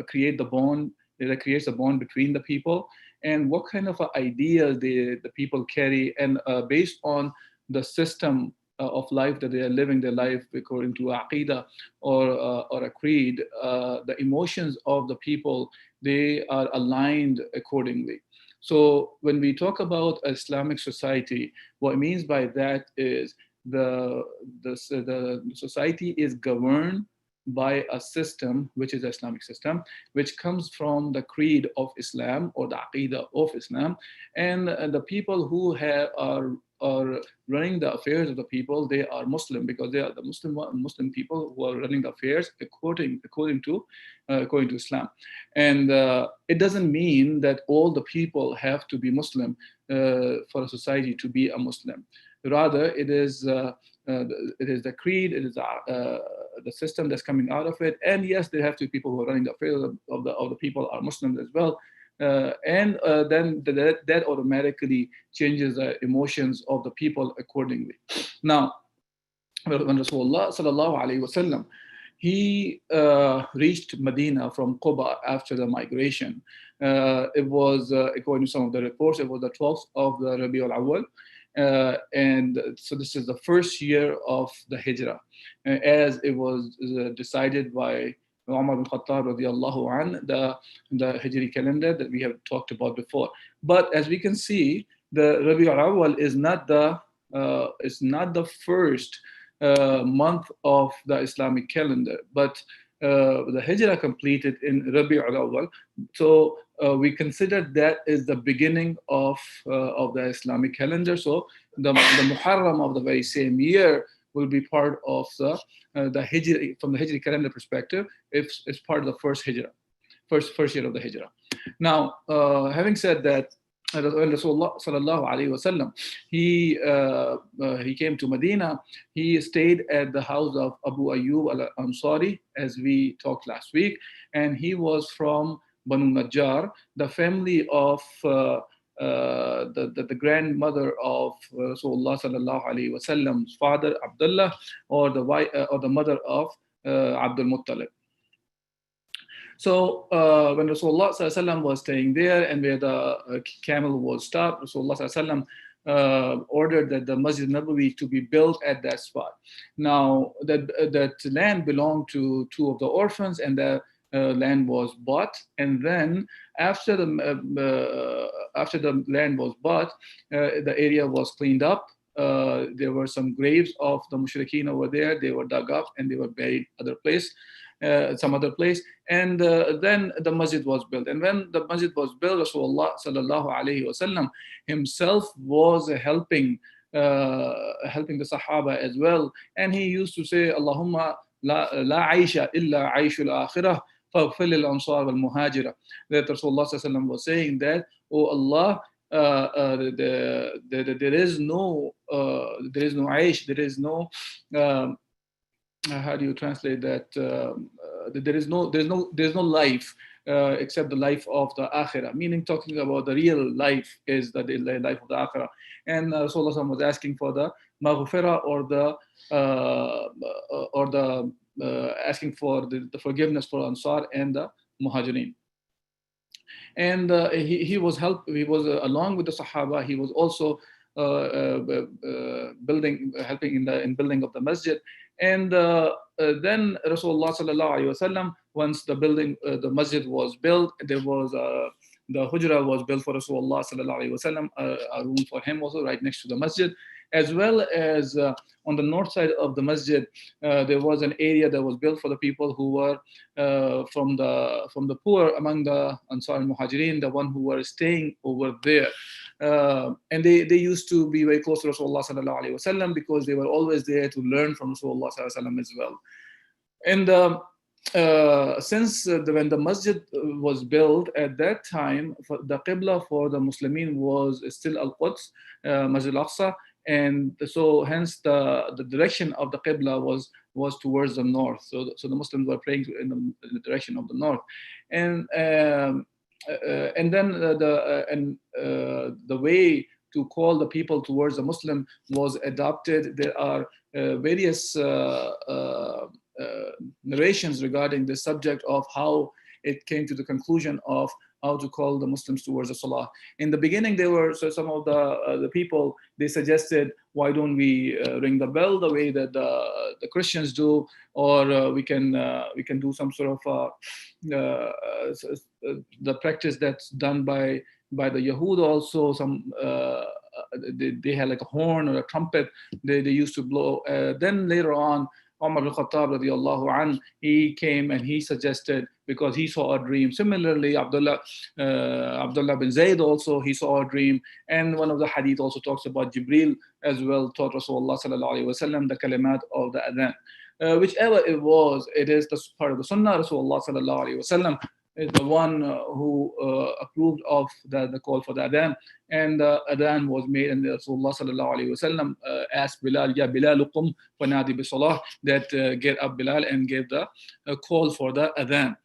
create the bond, that creates a bond between the people, and what kind of ideas the people carry, and based on the system of life that they are living their life according to aqidah or a creed, the emotions of the people, they are aligned accordingly. So when we talk about Islamic society, what it means by that is the society is governed by a system, which is the Islamic system, which comes from the creed of Islam or the aqidah of Islam. And the people who are running the affairs of the people, they are Muslim, because they are the Muslim people who are running the affairs according to Islam. And it doesn't mean that all the people have to be Muslim for a society to be a Muslim. Rather, it is the creed, it is the system that's coming out of it. And yes, there have to be people who are running the affairs of the people are Muslims as well. And then that automatically changes the emotions of the people accordingly. Now, when Rasulullah sallallahu alaihi wasallam, he reached Medina from Quba after the migration. It was, according to some of the reports, it was the 12th of the Rabi al-Awwal. And so this is the first year of the Hijrah, as it was decided by Umar bin Khattab radiallahu an, the Hijri calendar that we have talked about before. But as we can see, the Rabi al-Awwal is not the first month of the Islamic calendar, but the Hijrah completed in Rabi al-Awwal. So we consider that is the beginning of the Islamic calendar. So the Muharram of the very same year will be part of the Hijri, from the Hijri calendar perspective. It's part of the first Hijrah, first year of the Hijrah. Now, having said that, when Rasulullah sallallahu alaihi wasallam he came to Medina, he stayed at the house of Abu Ayyub al-Ansari, as we talked last week, and he was from Banu Najjar, the family of the grandmother of Rasulullah sallallahu alaihi wasallam's father Abdullah, or the mother of Abdul Muttalib. So when Rasulullah sallallahu alaihi wasallam was staying there, and where the camel was stopped, Rasulullah sallallahu alaihi wasallam ordered that the Masjid Nabawi to be built at that spot. Now that land belonged to two of the orphans, and the land was bought. And then after the land was bought, the area was cleaned up. There were some graves of the mushrikeen over there. They were dug up and they were buried some other place. And then the masjid was built. And when the masjid was built, Rasulullah sallallahu alaihi wasallam himself was helping the Sahaba as well. And he used to say, Allahumma la aisha illa aishul akhirah faghfir lil ansar wal muhajira. That Rasulullah sallallahu alaihi wasallam was saying that, oh Allah, there is no aish, there is no how do you translate that? There's no life except the life of the akhirah, meaning talking about the real life is the life of the akhirah. And Rasulullah was asking for the maghfirah, or the asking for the forgiveness for Ansar and the Muhajirin. And he was along with the Sahaba. He was also helping in building of the masjid. And then Rasulullah sallallahu alaihi wasallam, once the masjid was built, there was the hujra was built for Rasulullah sallallahu alaihi wasallam, a room for him also right next to the masjid, as well as on the north side of the masjid there was an area that was built for the people who were from the poor among the Ansar and Muhajirin, the one who were staying over there. And they used to be very close to Rasulullah sallallahu alaihi wasallam, because they were always there to learn from Rasulullah sallallahu alaihi wasallam as well. And since when the masjid was built at that time, the qibla for the Muslimin was still Al-Quds, Masjid Al-Aqsa, and so hence the direction of the qibla was towards the north. So the Muslims were praying in the direction of the north, and then the way to call the people towards the Muslim was adopted. There are various narrations regarding the subject of how it came to the conclusion of how to call the Muslims towards the Salah. In the beginning, they were, so some of the people, they suggested, why don't we ring the bell the way that the Christians do, or we can do some sort of the practice that's done by the Yahud also. Some they had like a horn or a trumpet they used to blow. Then later on, Umar al-Khattab radiallahu anh, he came and he suggested, because he saw a dream. Similarly, Abdullah bin Zayd also, he saw a dream. And one of the hadith also talks about Jibril as well taught Rasulullah sallallahu alaihi wasallam the kalimat of the adhan. Whichever it was, it is the part of the sunnah. Rasulullah sallallahu alaihi wasallam is the one who approved of the call for the adhan, and the adhan was made, and Rasulullah sallallahu alaihi wasallam asked Bilal, "Ya Bilal, qum fanadi bi salah," that get up Bilal and gave the call for the adhan.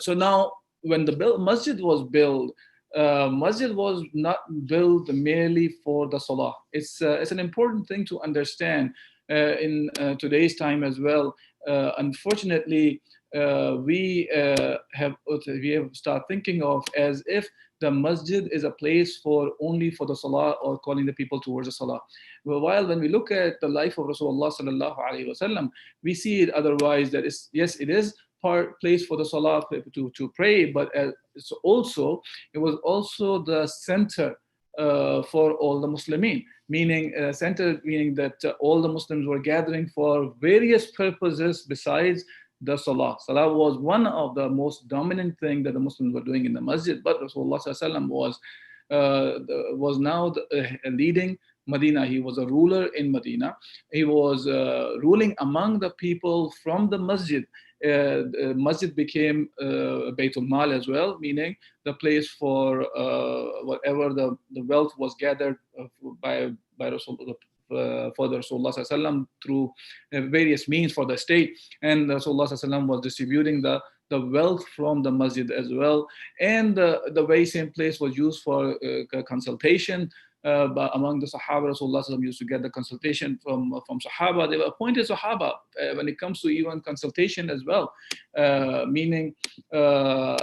So now, when the masjid was built, masjid was not built merely for the salah. It's an important thing to understand in today's time as well. Unfortunately, we have started thinking of as if the masjid is a place only for the salah or calling the people towards the salah. Well, while when we look at the life of Rasulullah sallallahu alaihi wasallam, we see it otherwise. That is, yes, it is place for the salah to pray, but it was also the center for all the Muslimin, meaning that all the Muslims were gathering for various purposes besides the salah. Salah was one of the most dominant thing that the Muslims were doing in the masjid, but Rasulullah sallallahu alaihi wasallam was now leading Medina. He was a ruler in Medina. He was ruling among the people from the masjid. The masjid became Baytul Mal as well, meaning the place for whatever the wealth was gathered by Rasulullah for the Rasulullah sallallahu through various means for the state, and Rasulullah sallallahu was distributing the wealth from the masjid as well. And the very same place was used for consultation. But among the Sahaba, Rasulullah used to get the consultation from Sahaba. They were appointed Sahaba when it comes to even consultation as well. Meaning, there's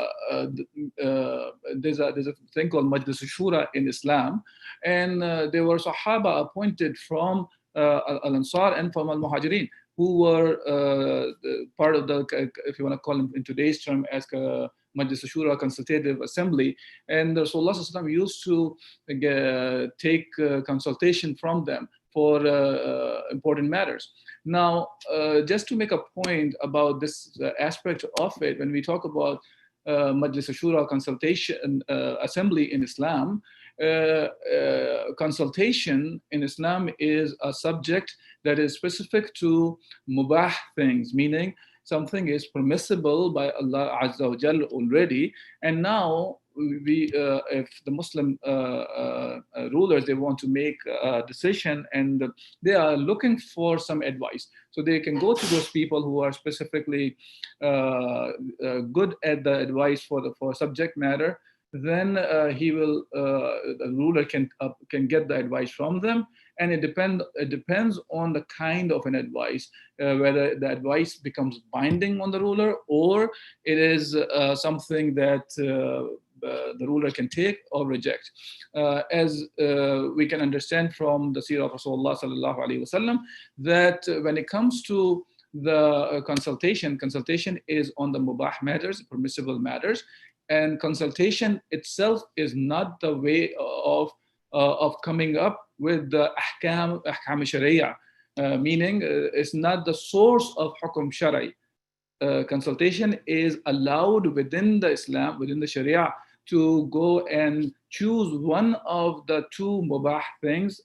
a thing called Majlis Shura in Islam, and there were Sahaba appointed from Al-Ansar and from Al-Muhajirin, who were part of the, if you want to call them in today's term, as Majlis Shura, consultative assembly. And Rasulullah used to take consultation from them for important matters. Now, just to make a point about this aspect of it, when we talk about Majlis Shura, consultation assembly in Islam, consultation in Islam is a subject that is specific to mubah things, meaning something is permissible by Allah Azza wa Jal already, and now if the Muslim rulers, they want to make a decision and they are looking for some advice, so they can go to those people who are specifically good at the advice for subject matter. Then the ruler can get the advice from them, and it depends on the kind of an advice, whether the advice becomes binding on the ruler or it is something that the ruler can take or reject. As we can understand from the Seerah of Rasulullah sallallahu alaihi wasallam, that when it comes to the consultation is on the mubah matters, permissible matters, and consultation itself is not the way of coming up with the ahkam sharia, meaning it's not the source of hukum shari. Consultation is allowed within the Islam, within the sharia, to go and choose one of the two mubah things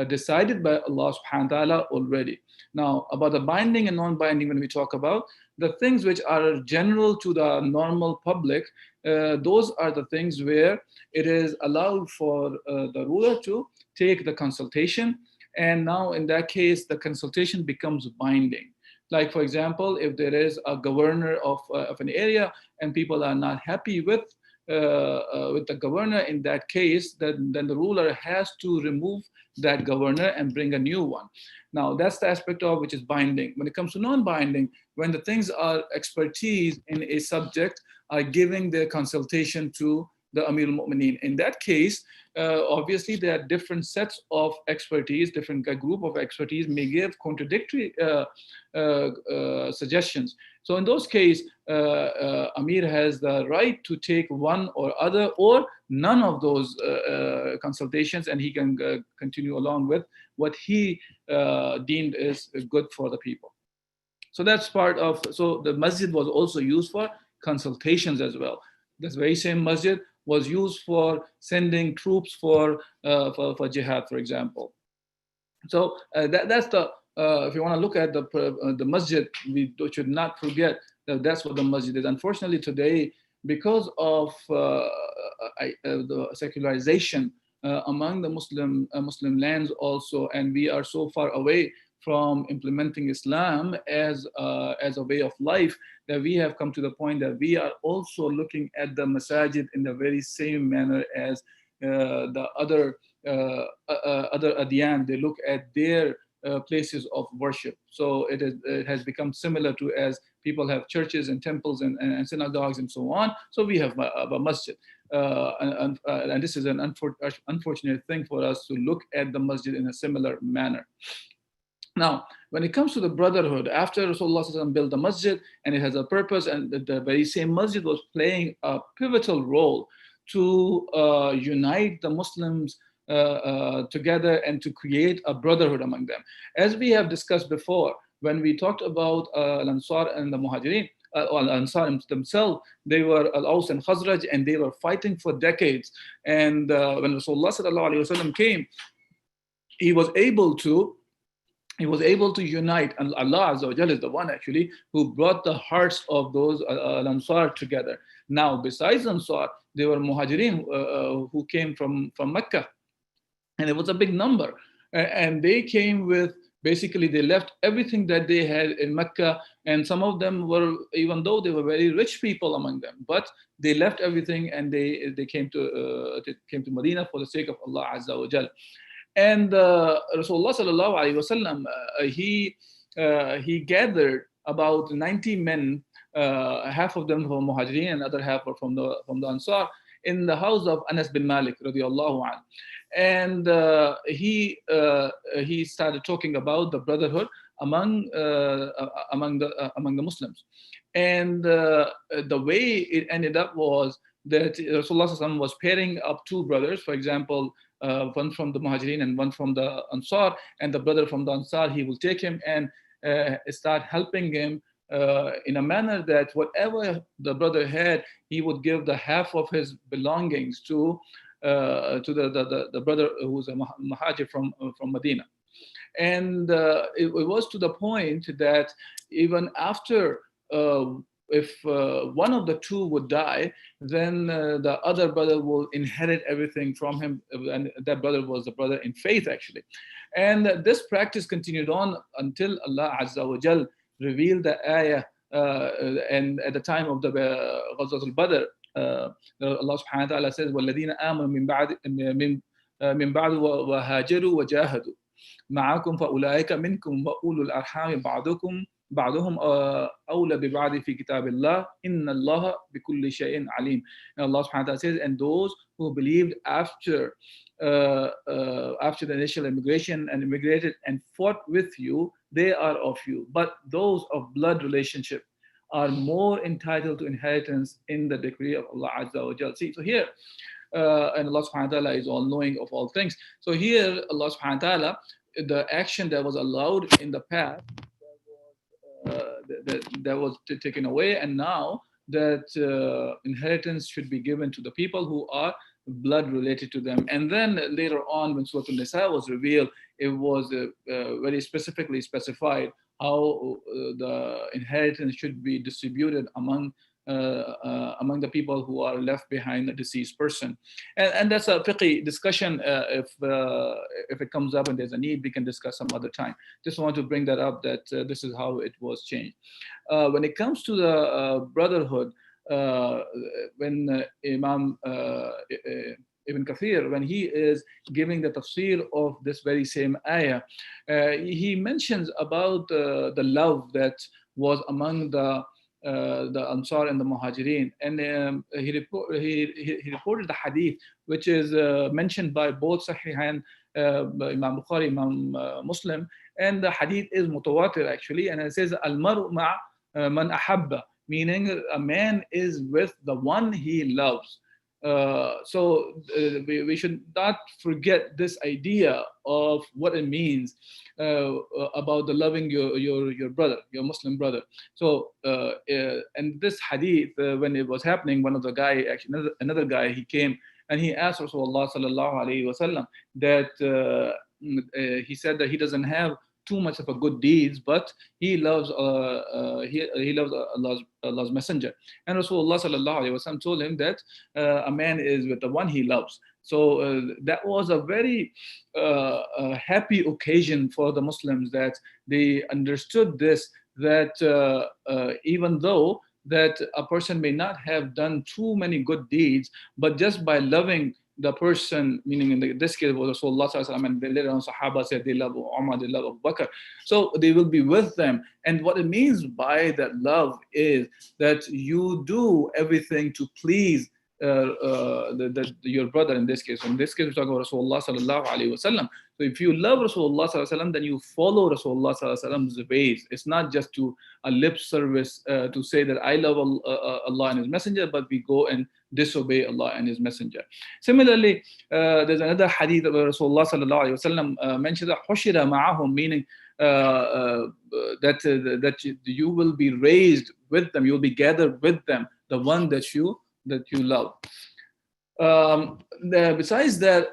decided by Allah subhanahu wa ta'ala already. Now, about the binding and non-binding, when we talk about the things which are general to the normal public, those are the things where it is allowed for the ruler to take the consultation. And now in that case, the consultation becomes binding. Like, for example, if there is a governor of an area and people are not happy with with the governor in that case, then the ruler has to remove that governor and bring a new one. Now, that's the aspect of which is binding. When it comes to non-binding, when the things are expertise in a subject are giving their consultation to the Amir al-Mu'mineen. In that case, obviously there are different sets of expertise, different group of expertise may give contradictory suggestions. So in those cases, Amir has the right to take one or other or none of those consultations, and he can continue along with what he deemed is good for the people. So that's part of, so the masjid was also used for consultations as well. This very same masjid was used for sending troops for jihad, for example. So that's the, if you want to look at the masjid, we should not forget that that's what the masjid is. Unfortunately today, because of the secularization among the Muslim lands also, and we are so far away from implementing Islam as a way of life, that we have come to the point that we are also looking at the masajid in the very same manner as the other adyan. They look at their places of worship. So it has become similar to as people have churches and temples and synagogues and so on. So we have a masjid. And this is an unfortunate thing for us to look at the masjid in a similar manner. Now, when it comes to the brotherhood, after Rasulullah built the masjid and it has a purpose, and the very same masjid was playing a pivotal role to unite the Muslims together and to create a brotherhood among them. As we have discussed before, when we talked about Al-Ansar and the Muhajirin, Al-Ansar themselves, they were Al-Aws and Khazraj, and they were fighting for decades. And when Rasulullah came, he was able to unite, and Allah Azza wa Jalla is the one actually who brought the hearts of those Ansar together. Now, besides Ansar, there were Muhajirin who came from Mecca, and it was a big number. And they came with, basically they left everything that they had in Mecca, and some of them were, even though they were very rich people among them, but they left everything and they came to Medina for the sake of Allah Azza wa Jalla. And Rasulullah sallallahu alaihi wasallam, he gathered about 90 men, half of them from Muhajirin and other half were from the Ansar, in the house of Anas bin Malik radiallahu anh. And he started talking about the brotherhood among the Muslims. And the way it ended up was that Rasulullah sallallahu alaihi wasallam was pairing up two brothers, for example, one from the Muhajirin and one from the Ansar, and the brother from the Ansar, he will take him and start helping him in a manner that whatever the brother had, he would give the half of his belongings to the brother who's a Muhajir from Medina. And it was to the point that even after if one of the two would die, then the other brother will inherit everything from him. And that brother was the brother in faith, actually. And this practice continued on until Allah Azza wa Jal revealed the ayah. And at the time of the Ghazwat al-Badr, Allah subhanahu wa ta'ala says, وَالَّذِينَ آمَنُوا مِن بَعْدُ وَهَاجَرُوا وَجَاهَدُوا مَعَكُمْ فَأُولَٰئِكَ مِنكُمْ وَأُولُو الْأَرْحَامِ بعضهم أولى ببعض في كتاب الله إن الله بكل شيء عليم. And Allah subhanahu wa ta'ala says, and those who believed after the initial immigration and immigrated and fought with you, they are of you. But those of blood relationship are more entitled to inheritance in the decree of Allah Azza wa Jal. See, so here, and Allah subhanahu wa ta'ala is all knowing of all things. So here, Allah subhanahu wa ta'ala, the action that was allowed in the past, that was taken away, and now that inheritance should be given to the people who are blood related to them. And then later on, when Surah An-Nisa was revealed, it was very specifically specified how the inheritance should be distributed among the people who are left behind the deceased person. And that's a fiqh discussion. If it comes up and there's a need, we can discuss some other time. Just want to bring that up, that this is how it was changed. When it comes to the brotherhood, when Imam Ibn Kathir, when he is giving the tafsir of this very same ayah, he mentions about the love that was among the Ansar and the Muhajirin. And he reported the hadith, which is mentioned by both Sahihain, Imam Bukhari, Imam Muslim, and the hadith is mutawatir actually, and it says, Al-maru ma' man ahabba, meaning a man is with the one he loves. We should not forget this idea of what it means about the loving your brother, your Muslim brother. And this hadith, when it was happening, one of the guy, actually another guy, he came and he asked Rasulullah sallallahu alaihi wasallam that he said that he doesn't have too much of a good deeds, but he loves he loves Allah's messenger. And Rasulullah sallallahu alaihi wasallam told him that a man is with the one he loves. So that was a very happy occasion for the Muslims, that they understood this, that even though that a person may not have done too many good deeds, but just by loving the person, meaning in this case was Rasulullah sallallahu alaihi wasallam, and later on Sahaba said they love Umar, they love Abu Bakr, so they will be with them. And what it means by that love is that you do everything to please your brother in this case. In this case, we're talking about Rasulullah sallallahu alaihi wasallam. So if you love Rasulullah sallallahu alaihi wasallam, then you follow Rasulullah sallallahu alaihi wasallam's ways. It's not just to a lip service to say that I love Allah and His Messenger, but we go and disobey Allah and His Messenger. Similarly, there's another hadith where Rasulullah sallallahu alaihi wasallam mentions that hushira ma'ahum, meaning that you will be raised with them, you will be gathered with them, the one that you love. Besides that,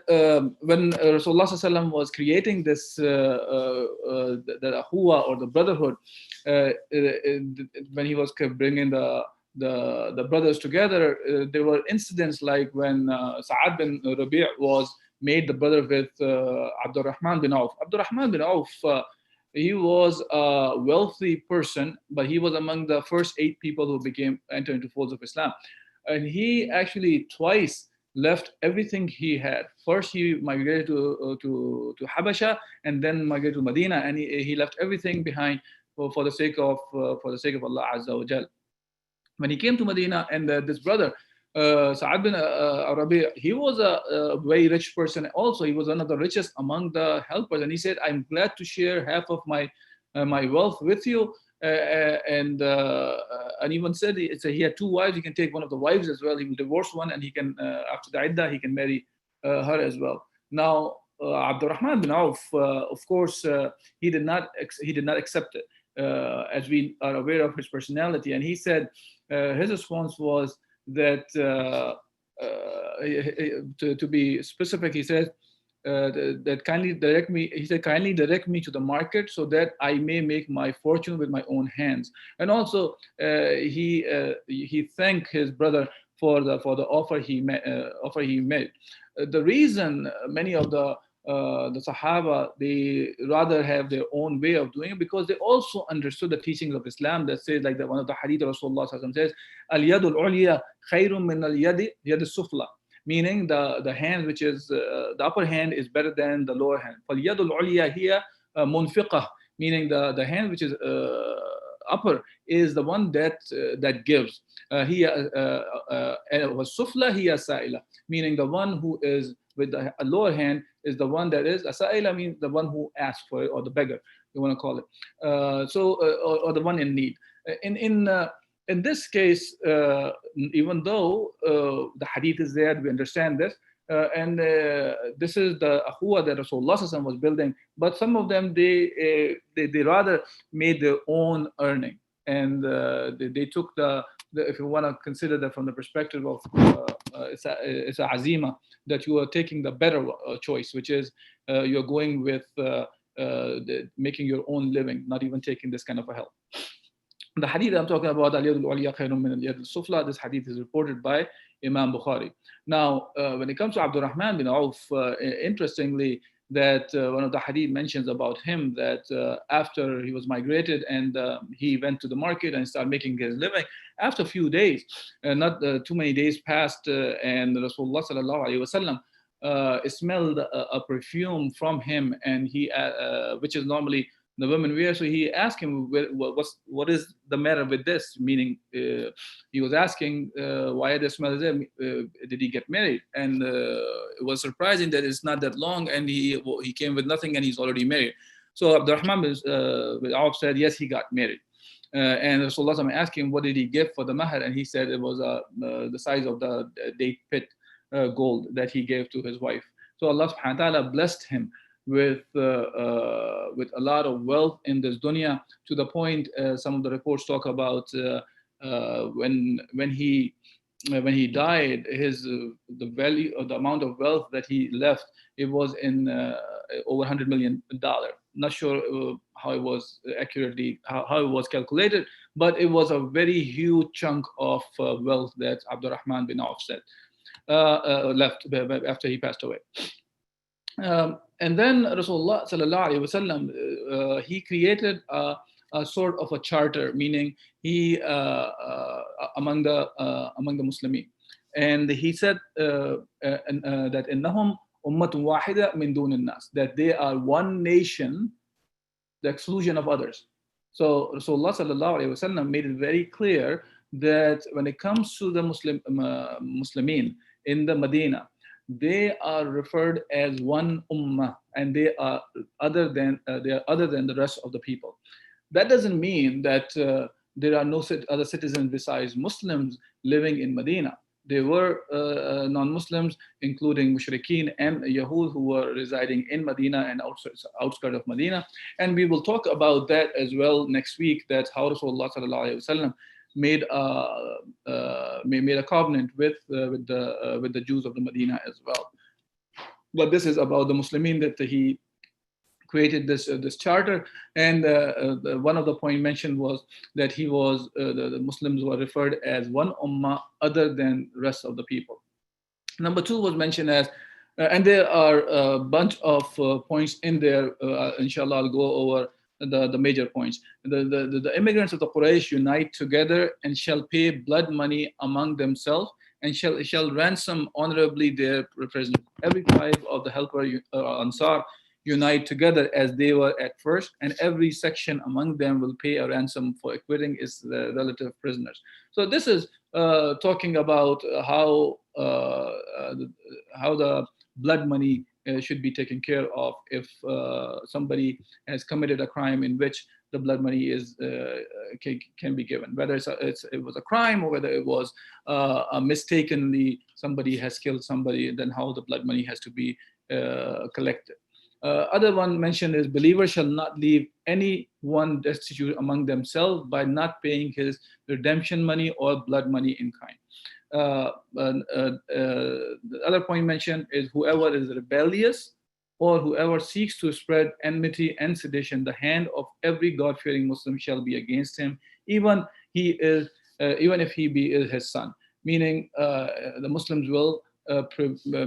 when Rasulullah sallallahu alaihi wasallam was creating this the ahuwa or the brotherhood, when he was bringing the brothers together, there were incidents like when Sa'ad bin Rabi' was made the brother with Abdurrahman bin Auf. Abdurrahman bin Auf, he was a wealthy person, but he was among the first 8 people who entered into folds of Islam. And he actually twice left everything he had. First, he migrated to Habasha, and then migrated to Medina, and he left everything behind for the sake of Allah Azza wa Jal. When he came to Medina, and this brother Sa'ad bin Rabi', he was a very rich person. Also, he was one of the richest among the helpers, and he said, "I'm glad to share half of my wealth with you." And even said he had 2 wives. He can take one of the wives as well. He will divorce one, and he can after the iddah he can marry her as well. Now Abdurrahman bin Auf, of course, he did not accept it, as we are aware of his personality. And he said his response was that to be specific, he said. That kindly direct me. He said, "Kindly direct me to the market so that I may make my fortune with my own hands." And also, he thanked his brother for the offer he made. The reason many of the Sahaba, they rather have their own way of doing it, because they also understood the teachings of Islam that says, like one of the hadith of Rasulullah says, "Al yadul ulya khayrun min al yad sufla." Meaning the hand which is the upper hand is better than the lower hand. فَالْيَدُ الْعُلْيَا هِيَ مُنْفِقَةٌ, meaning the hand which is upper is the one that gives. هِيَ وَالسُّفْلَى هِيَ سَائِلَةٌ, meaning the one who is with the lower hand is the one that is سَائِلَةٌ, means the one who asks for it, or the beggar, you want to call it. Or the one in need. In this case, even though the hadith is there, we understand this, and this is the ahuwa that Rasulullah was building, but some of them, they rather made their own earning, and they took the if you want to consider that from the perspective of it's a azima, that you are taking the better choice, which is you're going with making your own living, not even taking this kind of a help. The hadith I'm talking about, al-yadul ulya khayrun min al-yadul sufla, this hadith is reported by Imam Bukhari. Now, when it comes to Abdurrahman bin Auf, interestingly, that one of the hadith mentions about him that after he was migrated and he went to the market and started making his living, after a few days, not too many days passed, and Rasulullah sallallahu alaihi wasallam smelled a perfume from him, and which is normally the women wear. So he asked him, what is the matter with this? Meaning, he was asking, why the smell is there? Did he get married? And it was surprising that it's not that long, and he came with nothing, and he's already married. So Abdurrahman bin Auf said, yes, he got married. And Rasulullah asked him, what did he give for the mahar? And he said it was the size of the date pit gold that he gave to his wife. So Allah subhanahu wa ta'ala blessed him with a lot of wealth in this dunya, to the point some of the reports talk about when he died, the value or the amount of wealth that he left, it was in over $100 million. Not sure how it was accurately how it was calculated, but it was a very huge chunk of wealth that Abdurrahman bin Auf said left after he passed away. And then Rasulullah sallallahu alaihi wasallam, he created a sort of a charter, meaning he among the Muslimin, and he said that innahum ummatun wahida min dun nas, that they are one nation, the exclusion of others. So Rasulullah sallallahu alaihi wasallam made it very clear that when it comes to the Muslimin in the Medina, they are referred as one ummah, and they are other than the rest of the people. That doesn't mean that there are no other citizens besides Muslims living in Medina. There were non-Muslims, including Mushrikeen and Yahud, who were residing in Medina and outskirts of Medina. And we will talk about that as well next week, that how Rasulullah sallallahu alaihi wasallam made a covenant with the Jews of the Medina as well. But this is about the Muslimin, that he created this charter, and one of the points mentioned was that the Muslims were referred as one ummah other than the rest of the people. Number two was mentioned as, and there are a bunch of points in there. Inshallah, I'll go over the major points. The immigrants of the Quraysh unite together and shall pay blood money among themselves, and shall ransom honorably their representatives. Every tribe of the helper Ansar unite together as they were at first, and every section among them will pay a ransom for acquitting its relative prisoners. So this is talking about how the blood money should be taken care of if somebody has committed a crime in which the blood money can be given, whether it was a crime or whether it was mistakenly somebody has killed somebody, then how the blood money has to be collected. Other one mentioned is, believers shall not leave anyone destitute among themselves by not paying his redemption money or blood money in kind. The other point mentioned is, whoever is rebellious or whoever seeks to spread enmity and sedition, the hand of every God-fearing Muslim shall be against him, even if he be his son. Meaning, the Muslims will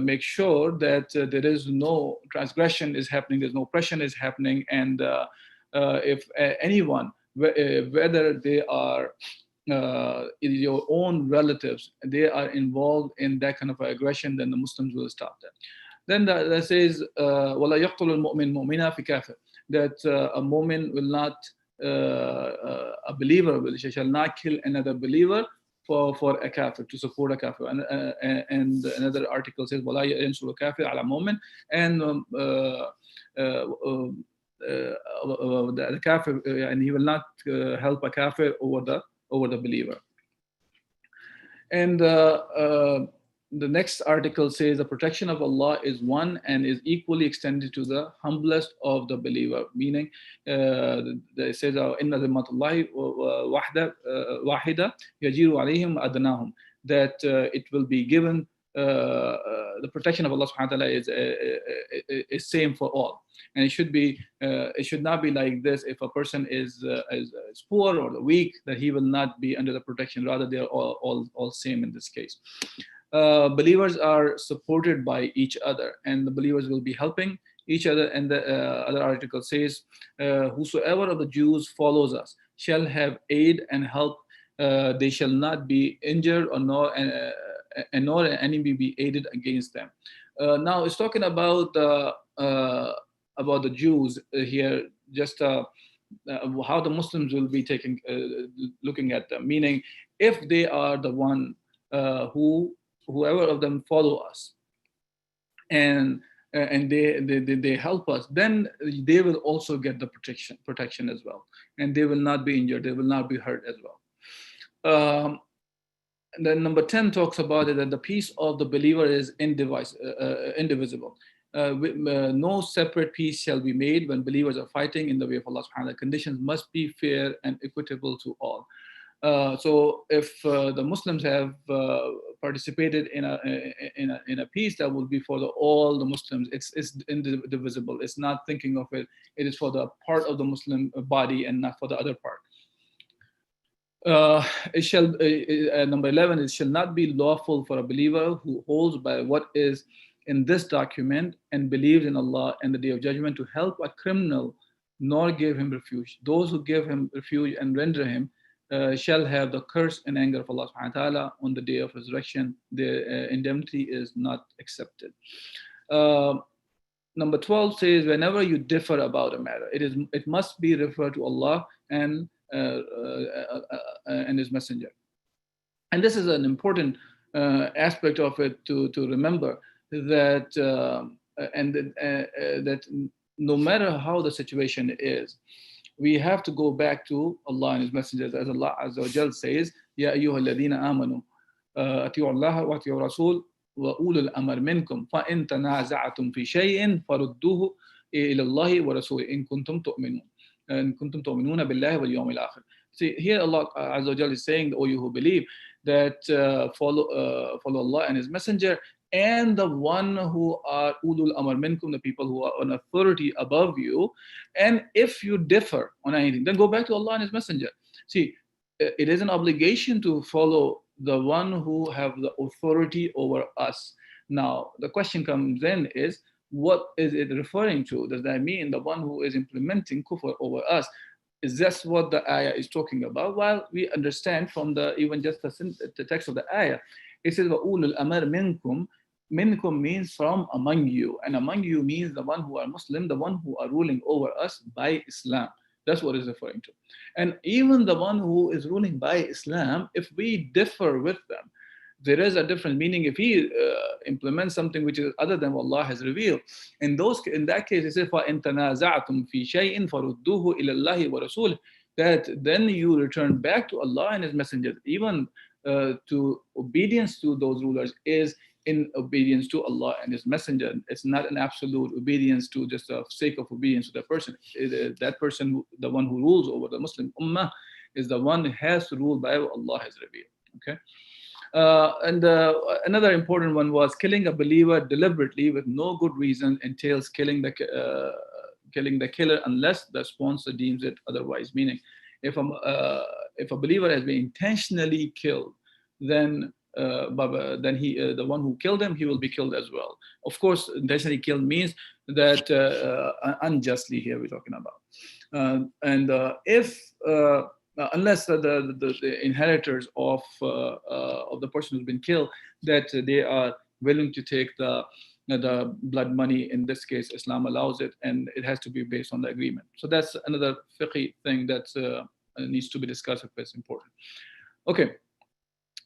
make sure that there is no transgression is happening, there's no oppression is happening, and if anyone, whether they are your own relatives, they are involved in that kind of aggression, then the Muslims will stop that. Then that says, وَلَا يَقْتُلُ الْمُؤْمِنُ مُؤْمِنًا فِي كَافِرٍ, that a mu'min will not, a believer shall not kill another believer for a kafir, to support a kafir. And another article says, وَلَا يَنْصُرُ كَافِرٍ عَلَى مُؤْمِنٍ, and the kafir, and he will not help a kafir over the believer. And the next article says, the protection of Allah is one and is equally extended to the humblest of the believer. Meaning, it says, "Inna zimmatullahi wahida yajiru alayhim adnahum," that it will be given. The protection of Allah subhanahu wa ta'ala is same for all, and it should not be like this. If a person is poor or weak, that he will not be under the protection. Rather, they are all same in this case. Believers are supported by each other, and the believers will be helping each other. And the other article says, whosoever of the Jews follows us shall have aid and help. They shall not be injured, or and nor an enemy be aided against them. Now it's talking about the Jews here, just how the Muslims will be taking looking at them, meaning if they are the one whoever of them follow us, and they help us, then they will also get the protection as well, and they will not be injured, they will not be hurt as well. And then number 10 talks about it, that the peace of the believer is indivisible. No separate peace shall be made when believers are fighting in the way of Allah subhanahu wa ta'ala. Conditions must be fair and equitable to all. So if the Muslims have participated in a peace, that will be for all the Muslims. It's indivisible. It's not thinking of it. It is for the part of the Muslim body and not for the other part. Number 11, it shall not be lawful for a believer who holds by what is in this document and believes in Allah and the Day of Judgment to help a criminal, nor give him refuge. Those who give him refuge and render him shall have the curse and anger of Allah subhanahu wa ta'ala on the day of resurrection. The indemnity is not accepted. Number 12 says, whenever you differ about a matter, it must be referred to Allah and His Messenger. And this is an important aspect of it to remember, that that no matter how the situation is, we have to go back to Allah and His Messengers, as Allah Azza wa Jal says, Ya ayyuha alladhina amanu ati'u Allah wa ati'u Rasul wa ulul amr minkum fa in tanaza'tum fi shay'in farudduhu ila Allah wa Rasul in kuntum tu'minun. And kuntum tu'minuna billahi wal yawmil akhir. See, here Allah Azza wa Jalla is saying, O you who believe, that follow Allah and His Messenger, and the one who are ulul amr minkum, the people who are on authority above you. And if you differ on anything, then go back to Allah and His Messenger. See, it is an obligation to follow the one who have the authority over us. Now, the question comes in is, what is it referring to? Does that mean the one who is implementing kufr over us? Is this what the ayah is talking about? Well, we understand from even just the text of the ayah. It says, وَأُولُو الْأَمْرِ مِنْكُمْ. Minkum means from among you, and among you means the one who are Muslim, the one who are ruling over us by Islam. That's what it's referring to. And even the one who is ruling by Islam, if we differ with them, there is a different meaning. If he implements something which is other than what Allah has revealed, in that case, it says, فَإِن تَنَازَعْتُمْ فِي شَيْءٍ فَرُدُّوهُ إِلَى اللَّهِ وَرَسُولِهِ. That then you return back to Allah and His Messenger. Even to obedience to those rulers is in obedience to Allah and His Messenger. It's not an absolute obedience to just the sake of obedience to that person. That person, the one who rules over the Muslim Ummah, is the one who has to rule by what Allah has revealed. Okay. And another important one was killing a believer deliberately with no good reason entails killing the killer unless the sponsor deems it otherwise. Meaning, if a believer has been intentionally killed, then the one who killed him, he will be killed as well. Of course, intentionally killed means that unjustly here we're talking about. Unless the inheritors of the person who's been killed, that they are willing to take the blood money. In this case, Islam allows it, and it has to be based on the agreement. So that's another fiqh thing that needs to be discussed if it's important. Okay.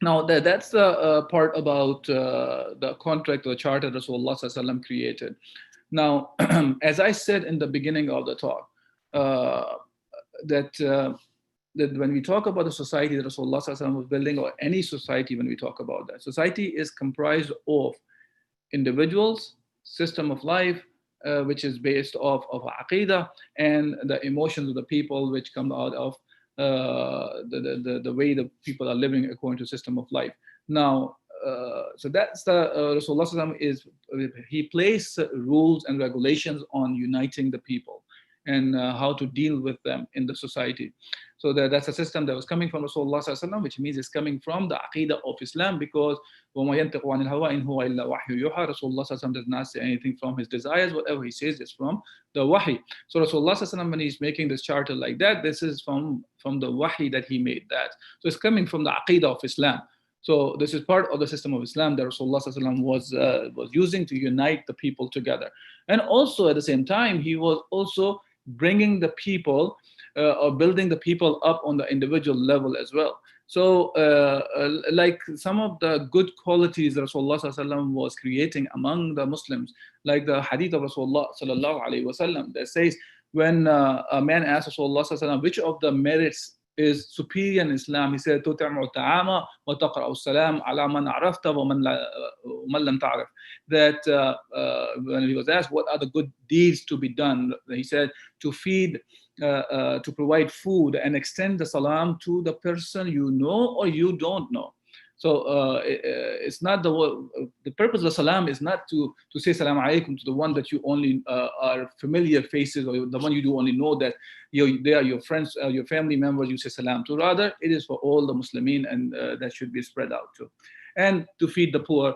Now that's the part about the contract or charter Rasulullah Sallallahu Alaihi Wasallam created. Now, as I said in the beginning of the talk, that when we talk about the society that Rasulullah Sallallahu Alaihi Wasallam was building, or any society, when we talk about that, society is comprised of individuals, system of life, which is based off of aqidah, and the emotions of the people, which come out of the way the people are living according to system of life. Now, so that's the Rasulullah is, he placed rules and regulations on uniting the people and how to deal with them in the society. So that's a system that was coming from Rasulullah sallallahu alaihi wasallam, which means it's coming from the aqidah of Islam, because وَمَا يَنْتِقُ عَنِ الْهَوَىٰ إِنْ هُوَ إِلَّا وَحْيٌ يُوحَىٰ. Rasulullah sallallahu alaihi wasallam does not say anything from his desires. Whatever he says is from the wahi. So Rasulullah sallallahu alaihi wasallam, when he's making this charter like that, this is from the wahi that he made that. So it's coming from the aqidah of Islam. So this is part of the system of Islam that Rasulullah sallallahu alaihi wasallam was using to unite the people together. And also at the same time, he was also bringing the people or building the people up on the individual level as well. So like some of the good qualities that Rasulullah sallallahu alaihi wasallam was creating among the Muslims, like the hadith of Rasulullah sallallahu alaihi wasallam that says, when a man asked Rasulullah sallallahu alaihi wasallam which of the merits is superior in Islam, he said, تُطْعِمُ الطَّعَامَ وَتَقْرَأُ السَّلَامَ عَلَى مَنْ عَرَفْتَ وَمَنْ لَمْ تَعْرِفْ. That when he was asked what are the good deeds to be done, he said, to feed, to provide food and extend the salam to the person you know or you don't know. So it's not the purpose of the salam is not to say salam alaikum to the one that you only are familiar faces, or the one you do only know that they are your friends, your family members, you say salam to. Rather, it is for all the Muslimin, and that should be spread out too. And to feed the poor,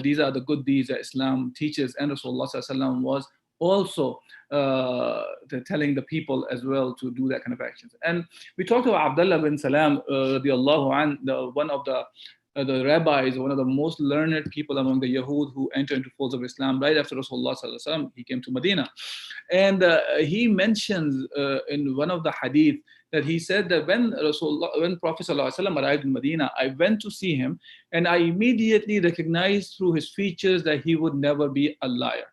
these are the good deeds that Islam teaches, and Rasulullah sallallahu alaihi wasallam was also telling the people as well to do that kind of actions. And we talked about Abdullah bin Salam, radiallahu an, one of the rabbis, one of the most learned people among the Yahud who entered into folds of Islam right after Rasulullah sallallahu alaihi wasallam. He came to Medina, and he mentions in one of the hadith that he said that when Prophet sallallahu alaihi wasallam arrived in Medina, I went to see him, and I immediately recognized through his features that he would never be a liar.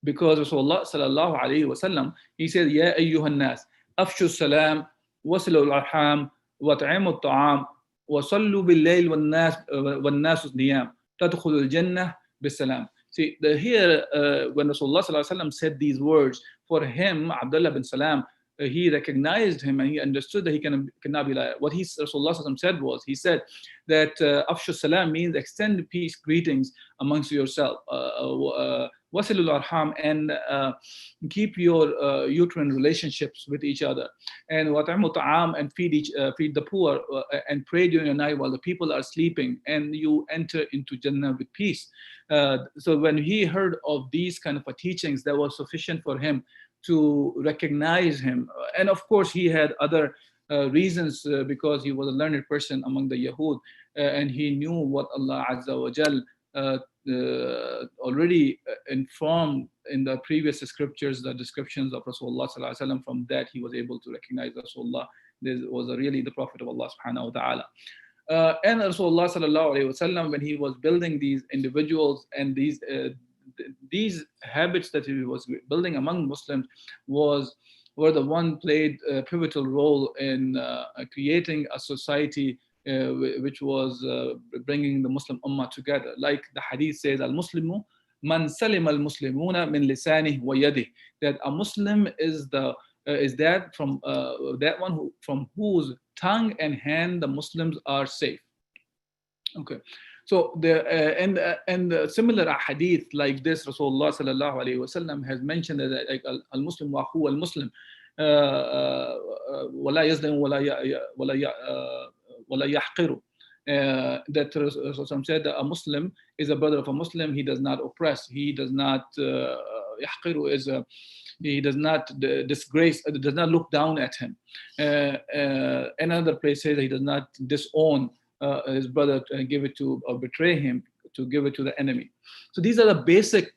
Because Rasulullah sallallahu alaihi wasallam, he said, "Ya ayyuhan nas, afshu salam, wasilu al-arham, wat'imu at-ta'am, wa sallu bil-layl wan-nas niyam, tadkhulu al-jannah bis-salam." See, here when Rasulullah sallallahu alaihi wasallam said these words, for him, Abdullah bin Salam, he recognized him and he understood that he cannot be liar. What Rasulullah sallallahu alaihi wasallam said was, he said that afshu salam means extend peace, greetings amongst yourself. Wasilul arham, and keep your uterine relationships with each other, and wat'imu ta'am, and feed the poor, and pray during the night while the people are sleeping, and you enter into Jannah with peace. So when he heard of these kind of teachings, that was sufficient for him to recognize him. And of course he had other reasons, because he was a learned person among the Yahud, and he knew what Allah Azza wa Jal already informed in the previous scriptures, the descriptions of Rasulullah sallallahu alaihi wasallam. From that, he was able to recognize Rasulullah. This was really the Prophet of Allah subhanahu wa ta'ala. And Rasulullah sallallahu alaihi wasallam, when he was building these individuals and these habits that he was building among Muslims, were the one played a pivotal role in creating a society which was bringing the Muslim ummah together. Like the hadith says, al-Muslimu man salim al-Muslimuna min lisanih wa yadih, that a Muslim is that from that one from whose tongue and hand the Muslims are safe. Okay. So the similar hadith like this, Rasulullah sallallahu alaihi wasallam has mentioned that like, al-Muslim wa huwa al-Muslim, wala yazlim wala yahqiru. That Rasulullah said that a Muslim is a brother of a Muslim. He does not oppress. He does not yahqiru he does not disgrace. Does not look down at him. Another place says that he does not disown his brother and give it to, or betray him, to give it to the enemy. So these are the basic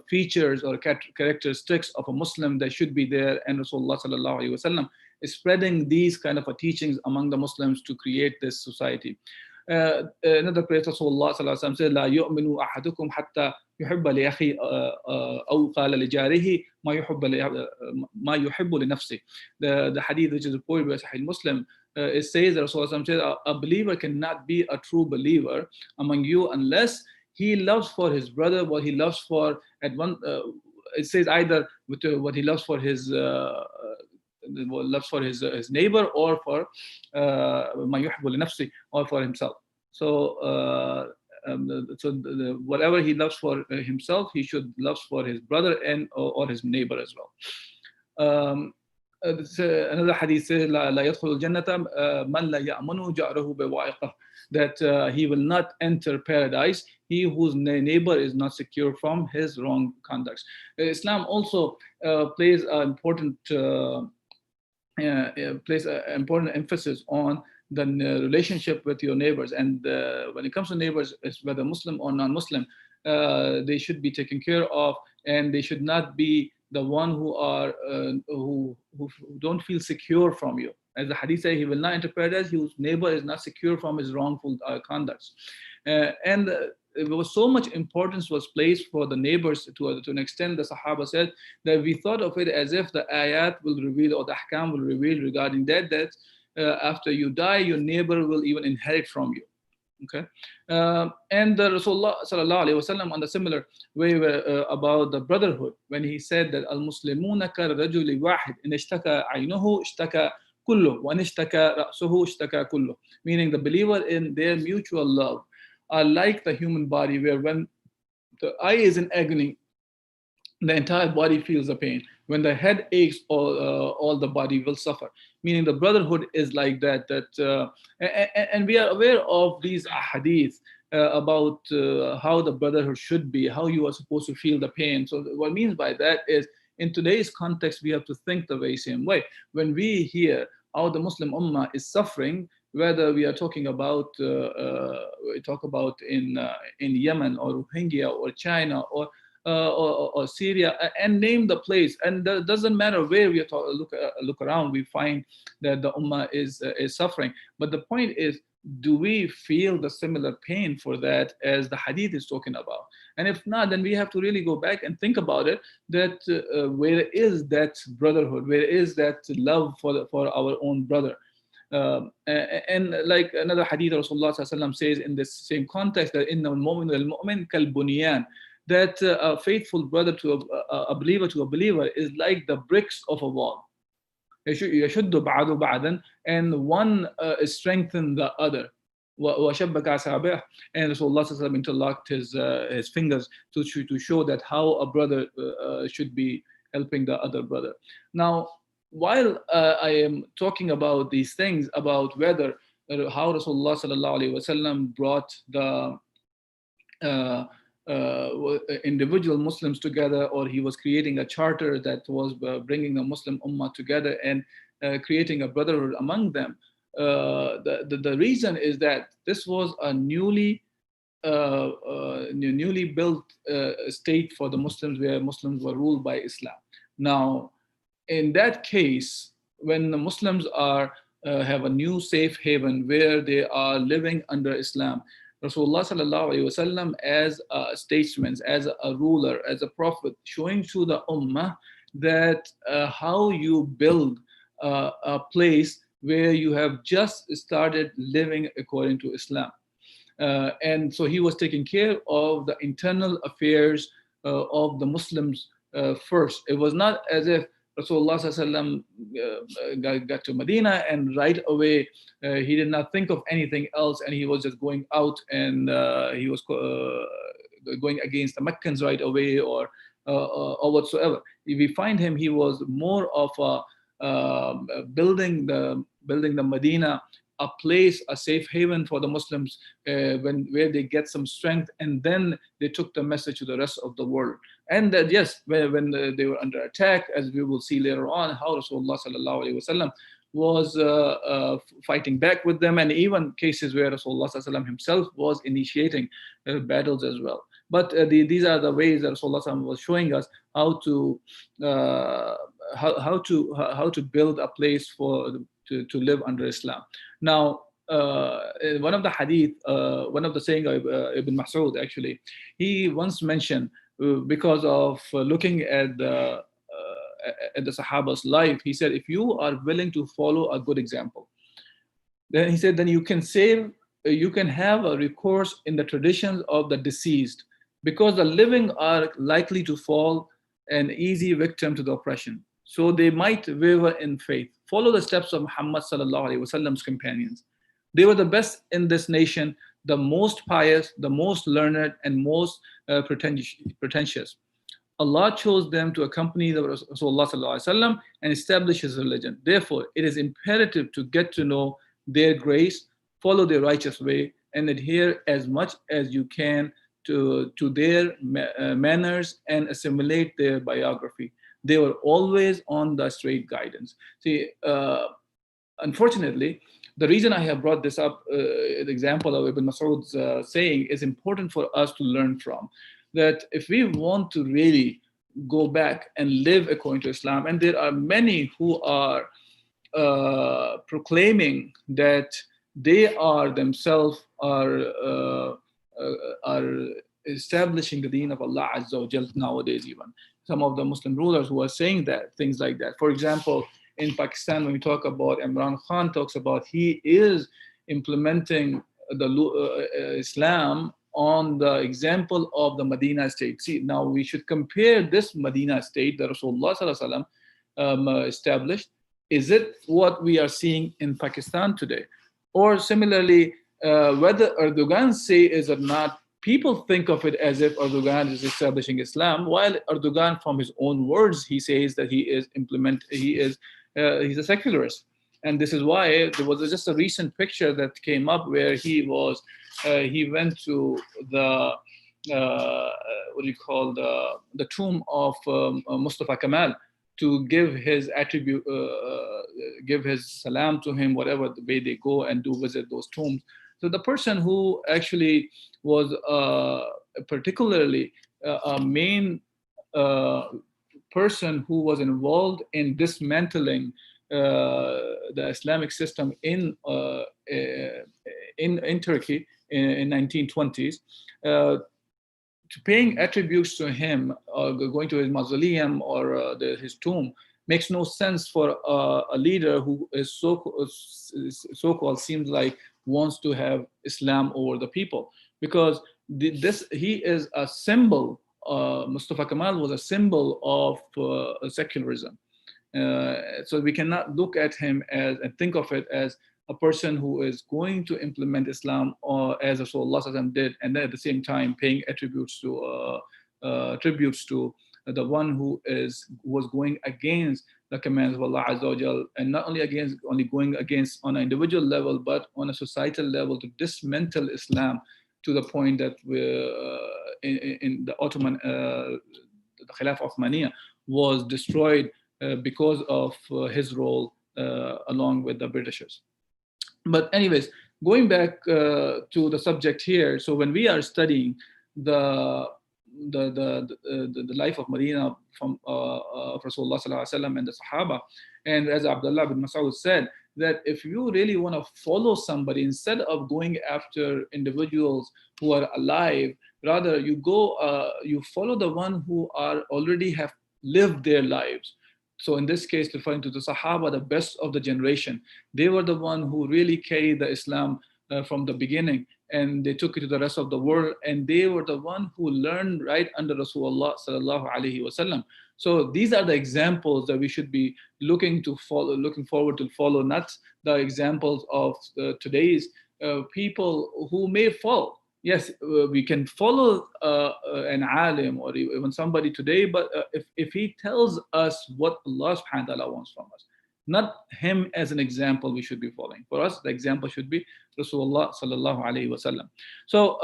features or characteristics of a Muslim that should be there, and Rasulullah sallallahu alaihi wasallam is spreading these kind of teachings among the Muslims to create this society. Another place Rasulullah sallallahu alaihi wasallam said, "La yu'minu ahadukum hatta yuhibba li akhi aw qala li jarihi ma yuhibbu li nafsi." The hadith which is reported by Sahih Muslim, it says that Rasulullah said, a believer cannot be a true believer among you unless he loves for his brother what he loves for at one. It says either with what he loves for his neighbor, or for ma yuhibbu li nafsi, or for himself. So whatever he loves for himself, he should love for his brother and or his neighbor as well. Another hadith says, لا يدخل الجنة من لا يأمن جاره بوائقه, that he will not enter paradise, he whose neighbor is not secure from his wrong conducts. Islam also plays an important place an important emphasis on the relationship with your neighbors. And when it comes to neighbors, whether Muslim or non-Muslim, they should be taken care of, and they should not be the one who are who don't feel secure from you. As the hadith says, he will not enter paradise whose neighbor is not secure from his wrongful conducts. And there was so much importance was placed for the neighbors to an extent. The Sahaba said that we thought of it as if the ayat will reveal, or the ahkam will reveal regarding that after you die, your neighbor will even inherit from you. Okay, and the Rasulullah sallallahu alaihi wasallam on the similar way about the brotherhood, when he said that al muslimuna kar rajuli wahid in ishtaka aynuhu ishtaka kullu wa in ishtaka ra'suhu ishtaka kullu, meaning the believer in their mutual love are like the human body, where when the eye is in agony, the entire body feels the pain. When the head aches, all the body will suffer. Meaning the brotherhood is like that. And we are aware of these hadith about how the brotherhood should be, how you are supposed to feel the pain. So what means by that is, in today's context, we have to think the very same way. When we hear how the Muslim Ummah is suffering, whether we are talking about we talk about in Yemen or Rohingya or China or Syria, and name the place, and it doesn't matter where we look around, we find that the Ummah is suffering. But the point is, do we feel the similar pain for that as the Hadith is talking about? And if not, then we have to really go back and think about it. That where is that brotherhood? Where is that love for our own brother? And like another hadith, Rasulullah says in this same context, that inna al-mu'min wal-mu'min kal-bunyan, that a faithful brother to a believer to a believer is like the bricks of a wall. يشد بعض بعضا, and one strengthens the other. وشبك أصابعه, and Rasulullah interlocked his fingers to show that how a brother should be helping the other brother. Now, while I am talking about these things, about whether how Rasulullah sallallahu alaihi wasallam brought the individual Muslims together, or he was creating a charter that was bringing the Muslim Ummah together and creating a brotherhood among them. The reason is that this was a newly built state for the Muslims, where Muslims were ruled by Islam. Now, in that case, when the Muslims have a new safe haven where they are living under Islam, Rasulullah sallallahu alaihi wasallam, as a statesman, as a ruler, as a prophet, showing to the ummah that how you build a place where you have just started living according to Islam. And so he was taking care of the internal affairs of the Muslims first. It was not as if Rasulullah got to Medina and right away he did not think of anything else, and he was just going out, and he was going against the Meccans right away or whatsoever. If we find him, he was more of building the Medina, a place, a safe haven for the Muslims, where they get some strength, and then they took the message to the rest of the world. And that, yes, when they were under attack, as we will see later on, how Rasulullah sallallahu alaihi wasallam was fighting back with them, and even cases where Rasulullah sallallahu alaihi wasallam himself was initiating battles as well. But these are the ways that Rasulullah sallallahu alaihi wasallam was showing us how to build a place to live under Islam. Now, one of the hadith, one of the saying of Ibn Mas'ud, actually, he once mentioned, because of looking at the Sahaba's life, he said, if you are willing to follow a good example, then he said, then you can have a recourse in the traditions of the deceased, because the living are likely to fall an easy victim to the oppression. So they might waver in faith. Follow the steps of Muhammad sallallahu alaihi wasallam's companions. They were the best in this nation, the most pious, the most learned, and most pretentious. Allah chose them to accompany the Rasulullah sallallahu alaihi wasallam and establish his religion. Therefore, it is imperative to get to know their grace, follow their righteous way, and adhere as much as you can to their manners and assimilate their biography. They were always on the straight guidance. See, unfortunately, the reason I have brought this up, the example of Ibn Mas'ud's saying, is important for us to learn from. That if we want to really go back and live according to Islam, and there are many who are proclaiming that they are themselves are establishing the deen of Allah Azza wa Jal nowadays. Even some of the Muslim rulers who are saying that, things like that. For example, in Pakistan, when we talk about Imran Khan, talks about he is implementing the Islam on the example of the Medina state. See, now we should compare this Medina state that Rasulullah sallallahu alaihi wasallam established. Is it what we are seeing in Pakistan today? Or similarly, whether Erdogan say is or not, people think of it as if Erdogan is establishing Islam, while Erdogan, from his own words, he says that he's a secularist. And this is why there was just a recent picture that came up where he went to the what do you call the tomb of Mustafa Kemal to give his give his salam to him, whatever the way they go and do visit those tombs. So the person who actually was particularly a main person who was involved in dismantling the Islamic system in Turkey in 1920s, paying attributes to him, going to his mausoleum or his tomb, makes no sense for a leader who is so-called seems like wants to have Islam over the people, because he is a symbol. Mustafa Kemal was a symbol of secularism. So we cannot look at him as and think of it as a person who is going to implement Islam or as Rasulullah did, and then at the same time paying tributes to the one who was going against the commands of Allah Azza wa Jal, and not only going against on an individual level, but on a societal level to dismantle Islam to the point that in the Ottoman, the Khilafah Uthmaniyya was destroyed because of his role along with the Britishers. But anyways, going back to the subject here, so when we are studying the life of Medina from of Rasulullah sallallahu alaihi wasallam and the Sahaba, and as Abdullah bin Mas'ud said, that if you really want to follow somebody, instead of going after individuals who are alive, rather you you follow the one who already have lived their lives. So in this case, referring to the Sahaba, the best of the generation, they were the one who really carried the Islam from the beginning, and they took it to the rest of the world, and they were the one who learned right under Rasulullah sallallahu alaihi wasallam. So these are the examples that we should be looking forward to follow, not the examples of today's people who may fall. Yes, we can follow an alim or even somebody today, but if he tells us what Allah subhanahu wa ta'ala wants from us, not him as an example we should be following. For us, the example should be Rasulullah sallallahu alaihi wasallam. So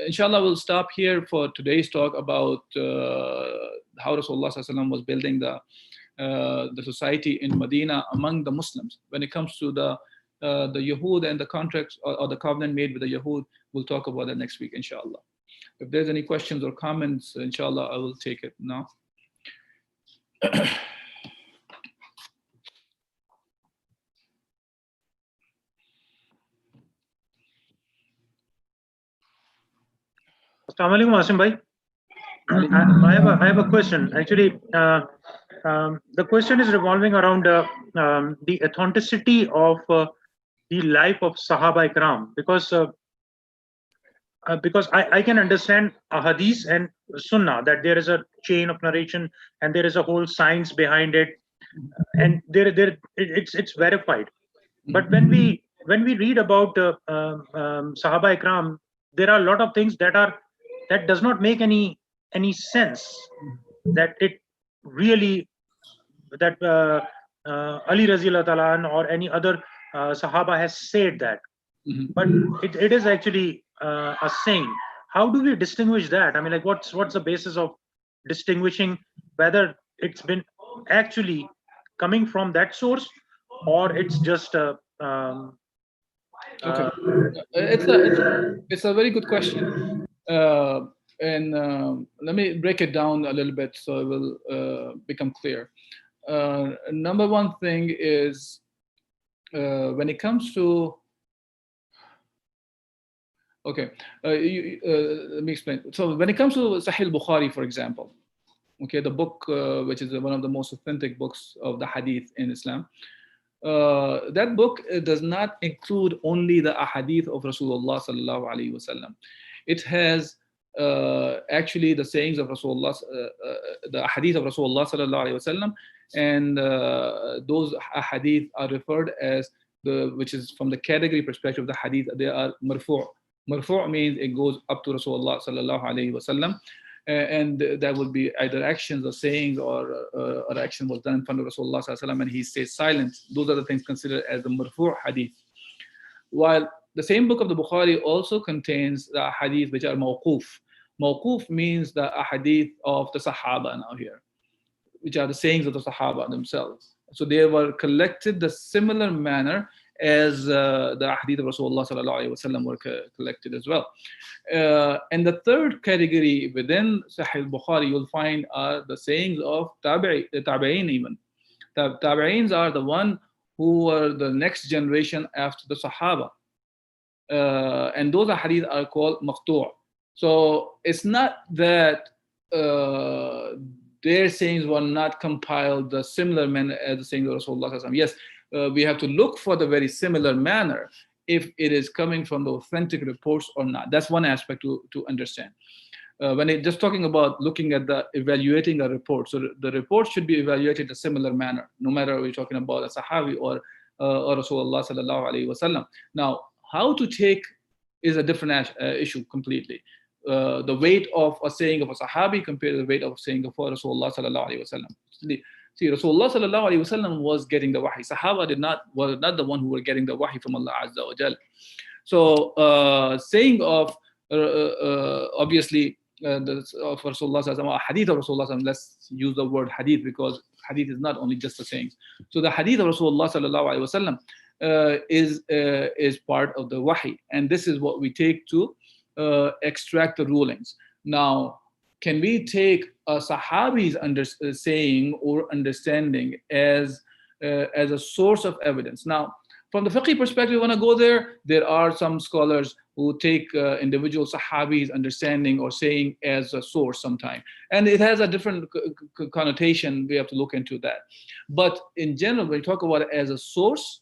inshallah, we'll stop here for today's talk about how Rasulullah sallallahu alaihi wasallam was building the society in Medina among the Muslims. When it comes to the Yahud and the contracts or the covenant made with the Yahud, we'll talk about that next week, inshallah. If there's any questions or comments, inshallah, I will take it now. Assalamu alaikum, Asim bhai. I have a question. Actually, the question is revolving around the authenticity of the life of Sahaba Ikram, because I can understand a hadith and sunnah, that there is a chain of narration and there is a whole science behind it, and it's verified. But when we read about Sahaba Ikram, there are a lot of things that does not make any any sense that it really that Ali Razila Talan or any other Sahaba has said that, but it is actually a saying. How do we distinguish that? I mean, like, what's the basis of distinguishing whether it's been actually coming from that source, or it's just a Okay, uh, it's a very good question, and let me break it down a little bit so it will become clear. Number one thing is when it comes to okay, let me explain. So when it comes to Sahih Bukhari, for example, okay, the book which is one of the most authentic books of the Hadith in Islam. That book does not include only the ahadith of Rasulullah sallallahu alaihi wasallam. It has actually the sayings of Rasulullah, the ahadith of Rasulullah sallallahu alaihi wasallam, and those ahadith are referred as which is from the category perspective of the hadith. They are marfu'. Marfu' means it goes up to Rasulullah sallallahu alaihi wasallam. And that would be either actions or sayings or action was done in front of Rasulullah sallallahu alaihi wasallam and he stays silent. Those are the things considered as the marfu' hadith. While the same book of the Bukhari also contains the hadith which are mawquf. Mawquf means the hadith of the Sahaba now here, which are the sayings of the Sahaba themselves. So they were collected the similar manner as the hadith of Rasulullah sallallahu alaihi wasallam were collected as well. And the third category within Sahih Bukhari you'll find are the sayings of tabi'in even. The tabi'ins are the one who were the next generation after the Sahaba. And those hadith are called maqtu'. So it's not that their sayings were not compiled the similar manner as the sayings of Rasulullah sallallahu alaihi wasallam. Yes, we have to look for the very similar manner if it is coming from the authentic reports or not. That's one aspect to understand. When it just talking about looking at the evaluating a report, so the report should be evaluated in a similar manner, no matter we're talking about a Sahabi or Rasulullah sallallahu alaihi wasallam. Now, how to take is a different issue completely. The weight of a saying of a Sahabi compared to the weight of a saying of Rasulullah sallallahu alaihi wasallam. See, Rasulullah sallallahu alaihi wasallam was getting the wahi. Sahaba were not the one who were getting the wahi from Allah Azza wa Jal. So, saying of obviously of Rasulullah sallallahu alaihi wasallam, hadith of Rasulullah sallallahu alaihi wasallam. Let's use the word hadith because hadith is not only just the sayings. So the hadith of Rasulullah sallallahu alaihi wasallam is part of the wahi, and this is what we take to extract the rulings. Now, can we take a Sahabi's saying or understanding as a source of evidence? Now, from the fiqh perspective, we want to go there. There are some scholars who take individual Sahabi's understanding or saying as a source sometime. And it has a different connotation. We have to look into that. But in general, when we talk about it as a source,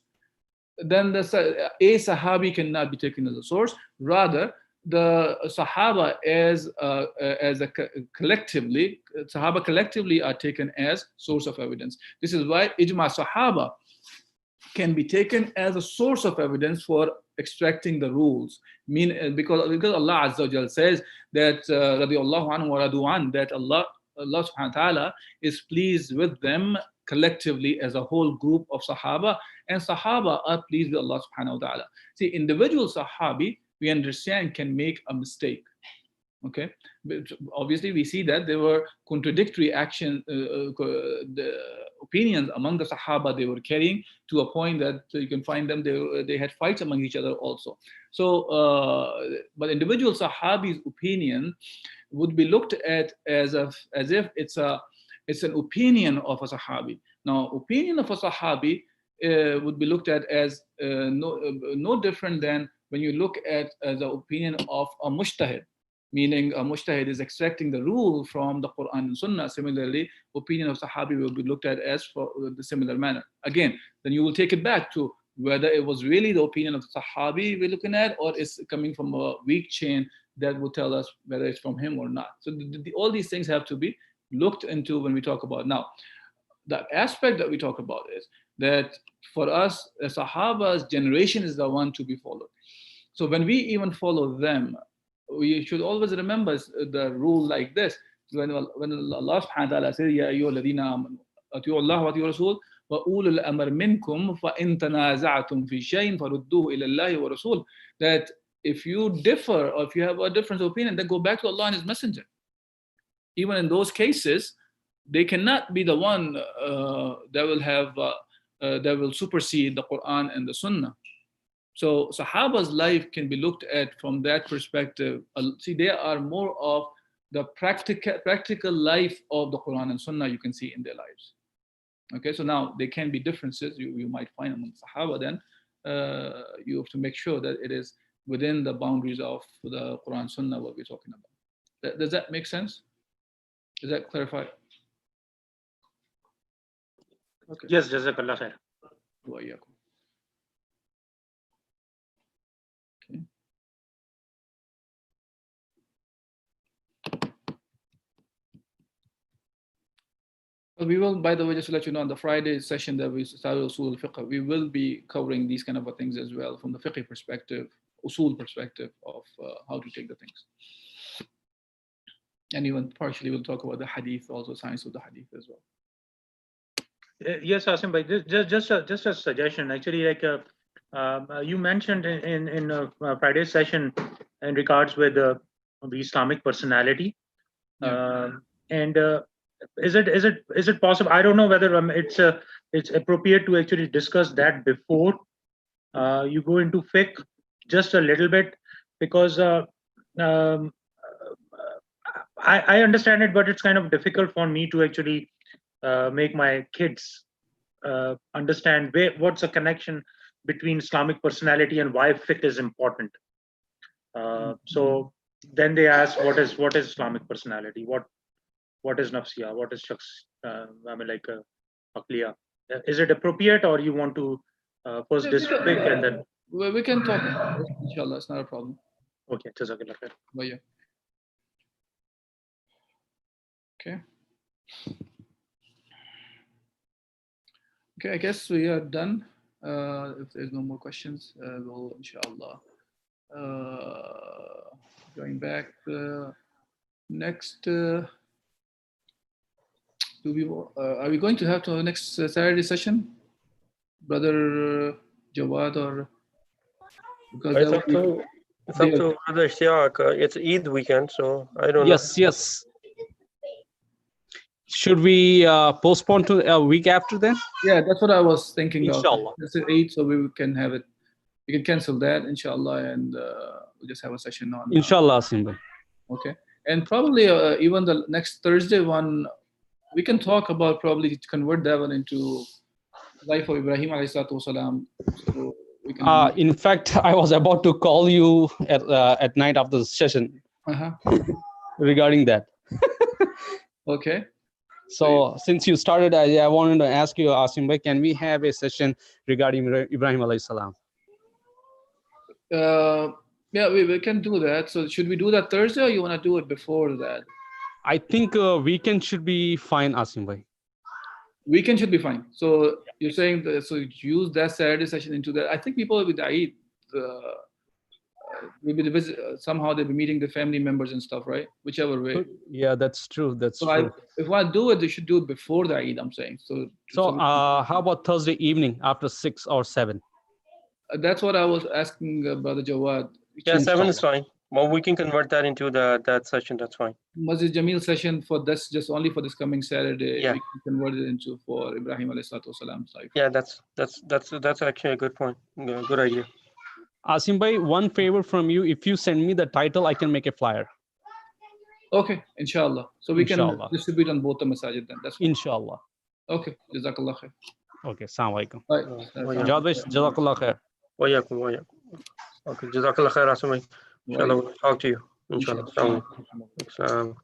then a Sahabi cannot be taken as a source. Rather, the Sahaba as a collectively, Sahaba collectively are taken as source of evidence. This is why Ijma Sahaba can be taken as a source of evidence for extracting the rules. Because Allah Azza wa Jal says that radiyallahu anhu wa radu an, that Allah subhanahu wa ta'ala is pleased with them collectively as a whole group of Sahaba, and Sahaba are pleased with Allah subhanahu wa ta'ala. See, individual Sahabi, we understand, can make a mistake. Okay, but obviously we see that there were contradictory the opinions among the Sahaba they were carrying, to a point that you can find them they had fights among each other also. So, but individual Sahabi's opinion would be looked at as if it's an opinion of a Sahabi. Now, opinion of a Sahabi would be looked at as no different than when you look at the opinion of a mujtahid, meaning a mujtahid is extracting the rule from the Quran and Sunnah. Similarly, opinion of Sahabi will be looked at as for the similar manner. Again, then you will take it back to whether it was really the opinion of the Sahabi we're looking at, or it's coming from a weak chain that will tell us whether it's from him or not. So all these things have to be looked into when we talk about. Now, the aspect that we talk about is that for us, the Sahaba's generation is the one to be followed. So when we even follow them, we should always remember the rule like this. when Allah subhanahu wa ta'ala says, Ya ayyuhalladhina amanu, ati'u Allah wa ati'u Rasul, wa ulul amr minkum, fa in tanaza'tum fi shay'in farudduhu ila Allah wa Rasul. That if you differ or if you have a different opinion, then go back to Allah and His Messenger. Even in those cases, they cannot be the one that will supersede the Quran and the Sunnah. So Sahaba's life can be looked at from that perspective. See, they are more of the practical life of the Quran and Sunnah you can see in their lives. Okay, so now there can be differences you might find among Sahaba. Then you have to make sure that it is within the boundaries of the Quran Sunnah what we're talking about. Does that make sense? Does that clarify? Okay. Yes, Jazakallah khair. Okay. We will, by the way, just to let you know, on the Friday session that we started Usul al-Fiqh, we will be covering these kind of things as well from the fiqh perspective, Usul perspective of how to take the things. And even partially we'll talk about the Hadith, also science of the Hadith as well. Yes, Asim bhai, just a suggestion. Actually, like you mentioned in Friday's session in regards with the Islamic personality, and is it possible? I don't know whether it's appropriate to actually discuss that before you go into fiqh just a little bit, because I understand it, but it's kind of difficult for me to actually make my kids understand what's the connection between Islamic personality and why fiqh is important. So then they ask, what is Islamic personality? What is nafsiya? What is shaks? Aqliya? Is it appropriate, or you want to first discuss fiqh and then? We can talk about it, inshallah. It's not a problem. Okay, jazakallah khair. Yeah. Okay. Okay, I guess we are done. If there's no more questions, we'll inshallah going back next. Are we going to have to next Saturday session, Brother Jawad, or because it's up to Brother Ishtiaq. It's Eid weekend, so I don't know. Yes. Should we postpone to a week after then? Yeah, that's what I was thinking. Inshallah. It's 8, so we can have it. We can cancel that, inshallah, and we'll just have a session on. Inshallah, Simba. Okay, and probably even the next Thursday one, we can talk about probably convert that one into life of Ibrahim alayhi salatu wasalam. So we can. In fact, I was about to call you at night after the session regarding that. Okay. So since you started, I wanted to ask you, Asim bhai, can we have a session regarding Ibrahim alayhi salam? Yeah, we can do that. So should we do that Thursday, or you want to do it before that? I think weekend should be fine, Asim bhai. Weekend should be fine. So you're saying that, so use that Saturday session into that. I think people with Eid, somehow they'll be meeting the family members and stuff, right? Whichever way. Yeah, that's true. That's so true. If I do it, they should do it before the Eid, I'm saying. So how about Thursday evening after 6 or 7? That's what I was asking Brother Jawad. Yeah, 7 is fine. Well, we can convert that into that session. That's fine. Masjid Jamil session for this, just only for this coming Saturday. Yeah. We can convert it into for Ibrahim alayhi salatu wasalam's life. Yeah, that's actually a good point. Good idea. Asim bhai, one favor from you. If you send me the title, I can make a flyer. Okay, inshallah. So we Inshallah. can distribute on both the masajid then. That's fine. Inshallah. Okay, jazakallah khair. Okay, assalamu alaikum. Bye. Jawad bhai, jazakallah khair. Wa yakum. Okay, jazakallah khair, Asim bhai. Inshallah, we'll talk to you. Inshallah. Assalamu alaikum.